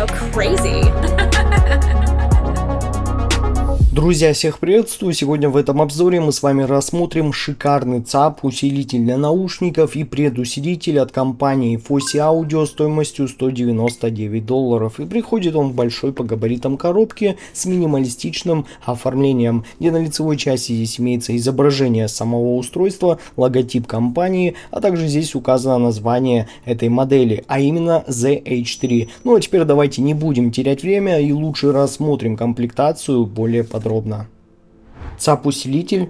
go crazy. Друзья, всех приветствую! Сегодня в этом обзоре мы с вами рассмотрим шикарный ЦАП, усилитель для наушников и предусилитель от компании Fosi Audio стоимостью $199. И приходит он в большой по габаритам коробке с минималистичным оформлением, где на лицевой части здесь имеется изображение самого устройства, логотип компании, а также здесь указано название этой модели, а именно ZH3. Ну а теперь давайте не будем терять время и лучше рассмотрим комплектацию более подробно. ЦАП-усилитель.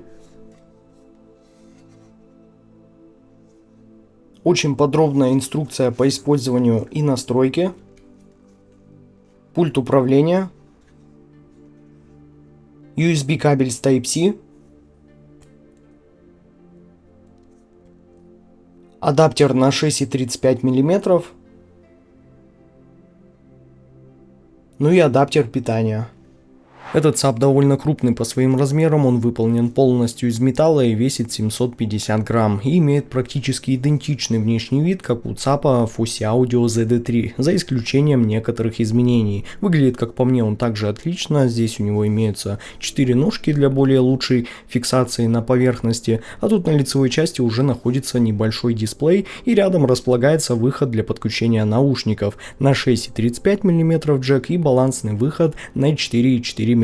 Очень подробная инструкция по использованию и настройке. Пульт управления. USB кабель с Type-C. Адаптер на 6,35 мм. Ну и адаптер питания. Этот ЦАП довольно крупный по своим размерам, он выполнен полностью из металла и весит 750 грамм и имеет практически идентичный внешний вид, как у ЦАПа Fosi Audio ZD3, за исключением некоторых изменений. Выглядит, как по мне, он также отлично, здесь у него имеются 4 ножки для более лучшей фиксации на поверхности, а тут на лицевой части уже находится небольшой дисплей и рядом располагается выход для подключения наушников на 6,35 мм джек и балансный выход на 4,4 мм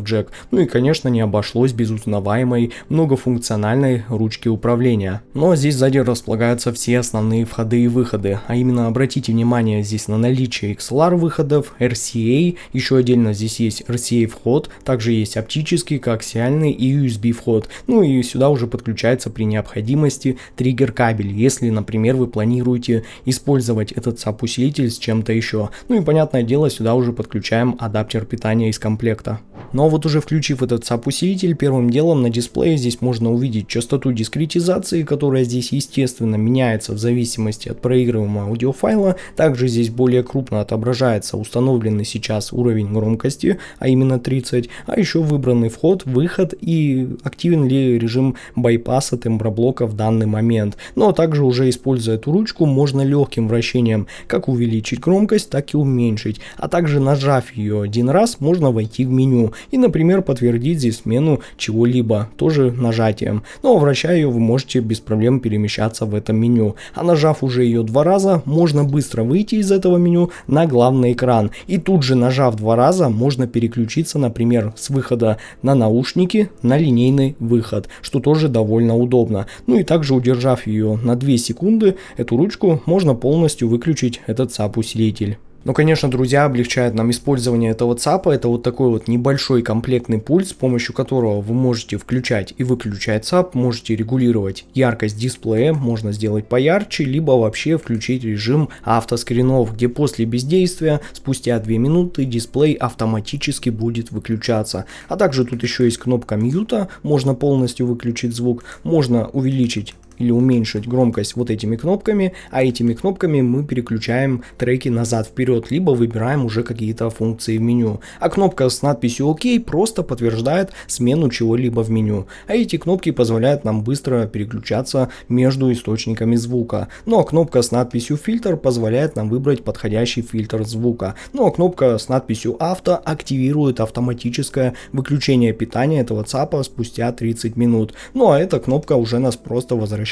джек. Ну и конечно не обошлось без узнаваемой многофункциональной ручки управления. Но здесь сзади располагаются все основные входы и выходы, а именно обратите внимание здесь на наличие XLR выходов, RCA, еще отдельно здесь есть RCA вход, также есть оптический, коаксиальный и USB вход. Ну и сюда уже подключается при необходимости триггер кабель, если, например, вы планируете использовать этот ЦАП-усилитель с чем-то еще. Ну и понятное дело, сюда уже подключаем адаптер питания из комплекта. Но вот уже включив этот ЦАП-усилитель, первым делом на дисплее здесь можно увидеть частоту дискретизации, которая здесь естественно меняется в зависимости от проигрываемого аудиофайла. Также здесь более крупно отображается установленный сейчас уровень громкости, а именно 30, а еще выбранный вход, выход и активен ли режим байпаса темброблока в данный момент. Но также уже используя эту ручку можно легким вращением как увеличить громкость, так и уменьшить, а также нажав ее один раз можно войти в меню и, например, подтвердить здесь смену чего-либо, тоже нажатием. Но вращая ее вы можете без проблем перемещаться в этом меню. А нажав уже ее 2 раза, можно быстро выйти из этого меню на главный экран. И тут же нажав 2 раза, можно переключиться, например, с выхода на наушники на линейный выход, что тоже довольно удобно. Ну и также удержав ее на 2 секунды, эту ручку можно полностью выключить этот ЦАП-усилитель. Но, конечно, друзья, облегчает нам использование этого ЦАПа. Это вот такой вот небольшой комплектный пульт, с помощью которого вы можете включать и выключать ЦАП, можете регулировать яркость дисплея, можно сделать поярче, либо вообще включить режим автоскринов, где после бездействия спустя 2 минуты дисплей автоматически будет выключаться. А также тут еще есть кнопка мьюта, можно полностью выключить звук, можно увеличить или уменьшить громкость вот этими кнопками, а этими кнопками мы переключаем треки назад-вперед, либо выбираем уже какие-то функции в меню. А кнопка с надписью ОК просто подтверждает смену чего-либо в меню. А эти кнопки позволяют нам быстро переключаться между источниками звука. Ну а кнопка с надписью фильтр позволяет нам выбрать подходящий фильтр звука. Ну а кнопка с надписью авто активирует автоматическое выключение питания этого ЦАПа спустя 30 минут. Ну а эта кнопка уже нас просто возвращает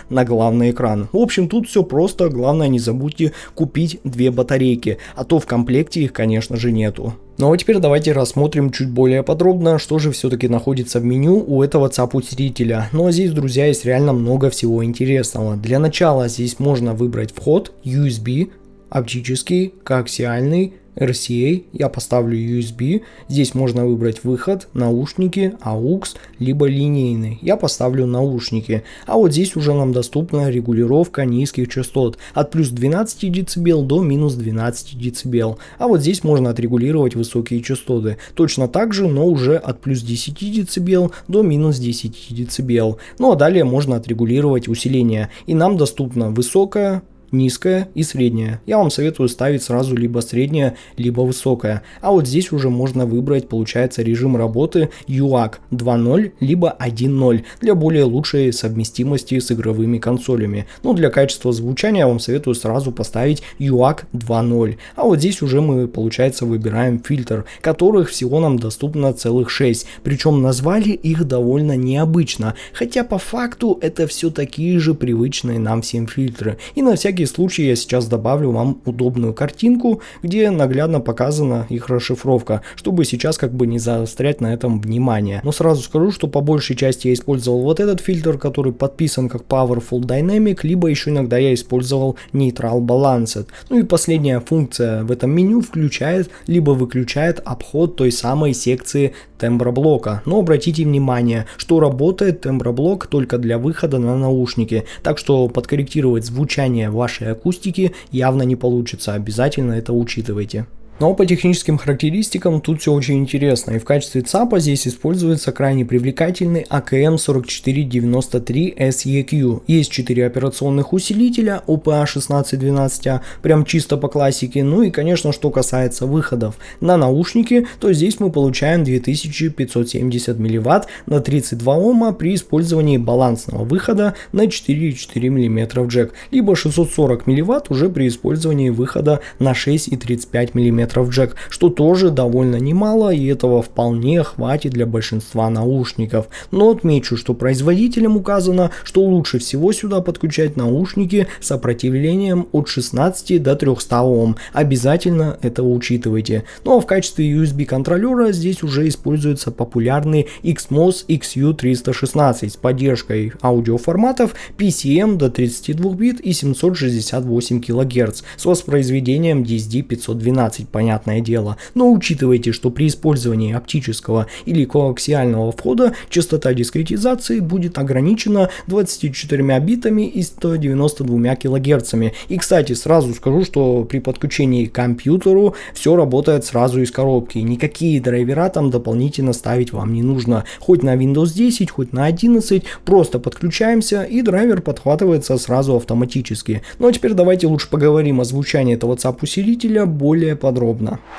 на главный экран. В общем, тут все просто, главное не забудьте купить 2 батарейки, а то в комплекте их, конечно же, нету. Ну а теперь давайте рассмотрим чуть более подробно, что же все-таки находится в меню у этого ЦАП-усилителя. Ну а здесь, друзья, есть реально много всего интересного. Для начала здесь можно выбрать вход USB, оптический, коаксиальный, RCA, я поставлю USB, здесь можно выбрать выход, наушники, AUX, либо линейный, я поставлю наушники, а вот здесь уже нам доступна регулировка низких частот от плюс 12 дБ до минус 12 дБ, а вот здесь можно отрегулировать высокие частоты, точно так же, но уже от плюс 10 дБ до минус 10 дБ, ну а далее можно отрегулировать усиление, и нам доступна высокая, низкое и среднее. Я вам советую ставить сразу либо среднее, либо высокое. А вот здесь уже можно выбрать, получается, режим работы UAC 2.0 либо 1.0 для более лучшей совместимости с игровыми консолями. Но для качества звучания я вам советую сразу поставить UAC 2.0. А вот здесь уже мы, получается, выбираем фильтр, которых всего нам доступно целых 6. Причем назвали их довольно необычно, хотя по факту это все такие же привычные нам всем фильтры. И на всякий случай я сейчас добавлю вам удобную картинку, где наглядно показана их расшифровка, чтобы сейчас как бы не заострять на этом внимание. Но сразу скажу, что по большей части я использовал вот этот фильтр, который подписан как Powerful Dynamic, либо еще иногда я использовал Neutral Balanced. Ну и последняя функция в этом меню включает либо выключает обход той самой секции темброблока. Но обратите внимание, что работает темброблок только для выхода на наушники, так что подкорректировать звучание вашей акустики явно не получится, обязательно это учитывайте. Но по техническим характеристикам тут все очень интересно, и в качестве ЦАПа здесь используется крайне привлекательный AKM4493 SEQ. Есть 4 операционных усилителя OPA 1612A, прям чисто по классике. Ну и конечно, что касается выходов на наушники, то здесь мы получаем 2570 мВт на 32 Ома при использовании балансного выхода на 4,4 мм джек, либо 640 мВт уже при использовании выхода на 6,35 мм джек, что тоже довольно немало, и этого вполне хватит для большинства наушников. Но отмечу, что производителям указано, что лучше всего сюда подключать наушники с сопротивлением от 16 до 300 Ом. Обязательно это учитывайте. Ну а в качестве USB контроллера здесь уже используется популярный XMOS XU316 с поддержкой аудиоформатов PCM до 32 бит и 768 кГц с воспроизведением DSD 512, понятное дело. Но учитывайте, что при использовании оптического или коаксиального входа частота дискретизации будет ограничена 24 битами и 192 кГц. И кстати, сразу скажу, что при подключении к компьютеру все работает сразу из коробки. Никакие драйвера там дополнительно ставить вам не нужно. Хоть на Windows 10, хоть на 11, просто подключаемся и драйвер подхватывается сразу автоматически. Ну а теперь давайте лучше поговорим о звучании этого ЦАП-усилителя более подробно.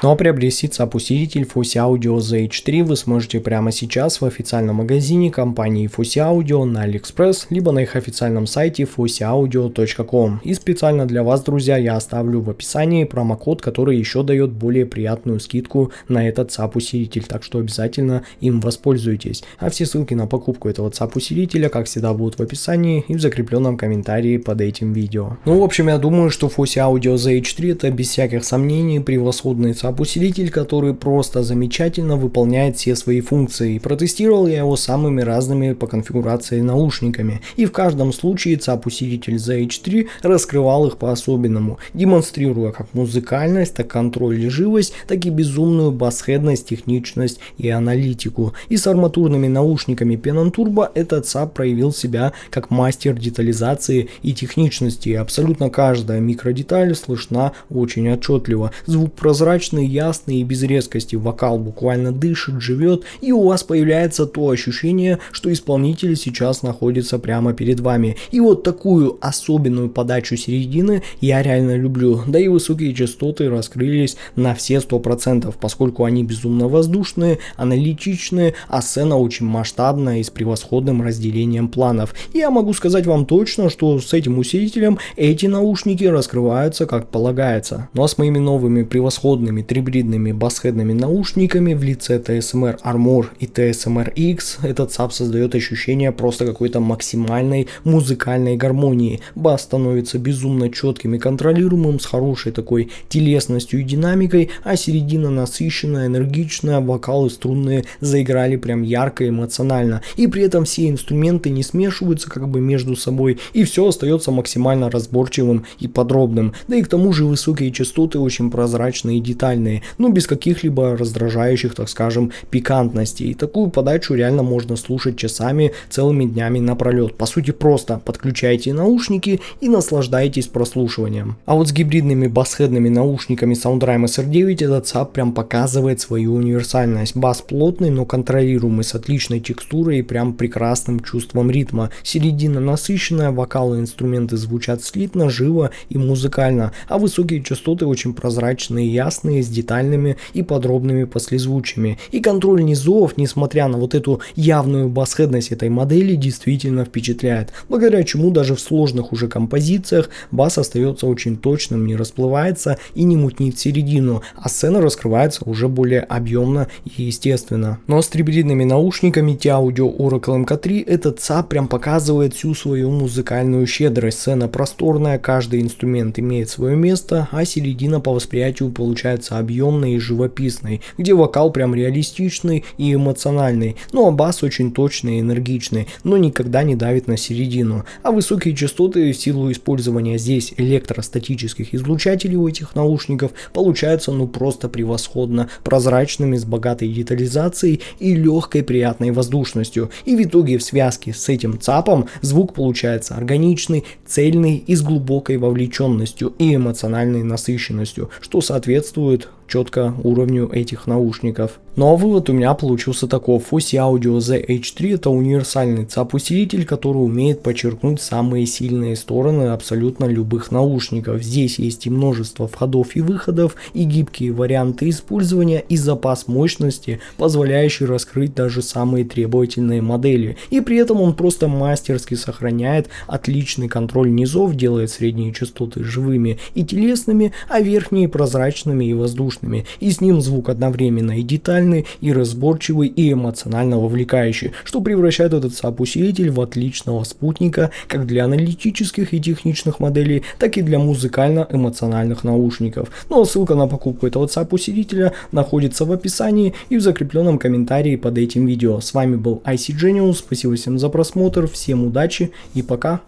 Ну а приобрести ЦАП-усилитель Fosi Audio ZH3 вы сможете прямо сейчас в официальном магазине компании Fosi Audio на AliExpress, либо на их официальном сайте fosiaudio.com. И специально для вас, друзья, я оставлю в описании промокод, который еще дает более приятную скидку на этот ЦАП-усилитель, так что обязательно им воспользуйтесь. А все ссылки на покупку этого ЦАП-усилителя, как всегда, будут в описании и в закрепленном комментарии под этим видео. Ну, в общем, я думаю, что Fosi Audio ZH3 это без всяких сомнений превосходный ЦАП-усилитель, который просто замечательно выполняет все свои функции. Протестировал я его самыми разными по конфигурации наушниками, и в каждом случае ЦАП-усилитель ZH3 раскрывал их по-особенному, демонстрируя как музыкальность, так контроль и живость, так и безумную басхедность, техничность и аналитику. И с арматурными наушниками Phenom Turbo этот ЦАП проявил себя как мастер детализации и техничности. Абсолютно каждая микродеталь слышна очень отчетливо. Звук прозрачный, ясный и без резкости. Вокал буквально дышит, живет, и у вас появляется то ощущение, что исполнитель сейчас находится прямо перед вами. И вот такую особенную подачу середины я реально люблю. Да и высокие частоты раскрылись на все 100%, поскольку они безумно воздушные, аналитичные, а сцена очень масштабная и с превосходным разделением планов. И я могу сказать вам точно, что с этим усилителем эти наушники раскрываются как полагается. Ну а с моими новыми превосходными трибридными басхедными наушниками в лице TSMR Armor и TSMR X этот ЦАП создает ощущение просто какой-то максимальной музыкальной гармонии. Бас становится безумно четким и контролируемым, с хорошей такой телесностью и динамикой, а середина насыщенная, энергичная, вокалы струнные заиграли прям ярко и эмоционально. И при этом все инструменты не смешиваются как бы между собой, и все остается максимально разборчивым и подробным. Да и к тому же высокие частоты очень прозрачные прозрачные и детальные, но без каких-либо раздражающих, так скажем, пикантностей. И такую подачу реально можно слушать часами, целыми днями напролет. По сути, просто подключайте наушники и наслаждайтесь прослушиванием. А вот с гибридными басхедными наушниками SoundRime SR9 этот ЦАП прям показывает свою универсальность. Бас плотный, но контролируемый, с отличной текстурой и прям прекрасным чувством ритма. Середина насыщенная, вокалы и инструменты звучат слитно, живо и музыкально, а высокие частоты очень прозрачные и ясные, с детальными и подробными послезвучиями. И контроль низов, несмотря на вот эту явную басхедность этой модели, действительно впечатляет, благодаря чему даже в сложных уже композициях бас остается очень точным, не расплывается и не мутнит середину, а сцена раскрывается уже более объемно и естественно. Но с гибридными наушниками T-Audio Oracle MK3 этот ЦАП прям показывает всю свою музыкальную щедрость. Сцена просторная, каждый инструмент имеет свое место, а середина по восприятию получается объемной и живописной, где вокал прям реалистичный и эмоциональный, ну а бас очень точный и энергичный, но никогда не давит на середину. А высокие частоты в силу использования здесь электростатических излучателей у этих наушников получаются ну просто превосходно прозрачными, с богатой детализацией и легкой приятной воздушностью. И в итоге в связке с этим ЦАПом звук получается органичный, цельный и с глубокой вовлеченностью и эмоциональной насыщенностью, что соответствует четко уровню этих наушников. Ну а вывод у меня получился таков. Fosi Audio ZH3 это универсальный ЦАП-усилитель, который умеет подчеркнуть самые сильные стороны абсолютно любых наушников. Здесь есть и множество входов и выходов, и гибкие варианты использования, и запас мощности, позволяющий раскрыть даже самые требовательные модели. И при этом он просто мастерски сохраняет отличный контроль низов, делает средние частоты живыми и телесными, а верхние прозрачными и воздушными. И с ним звук одновременно и детальный, и разборчивый, и эмоционально вовлекающий, что превращает этот ЦАП-усилитель в отличного спутника как для аналитических и техничных моделей, так и для музыкально-эмоциональных наушников. Ну а ссылка на покупку этого ЦАП-усилителя находится в описании и в закрепленном комментарии под этим видео. С вами был IC Genius, спасибо всем за просмотр, всем удачи и пока!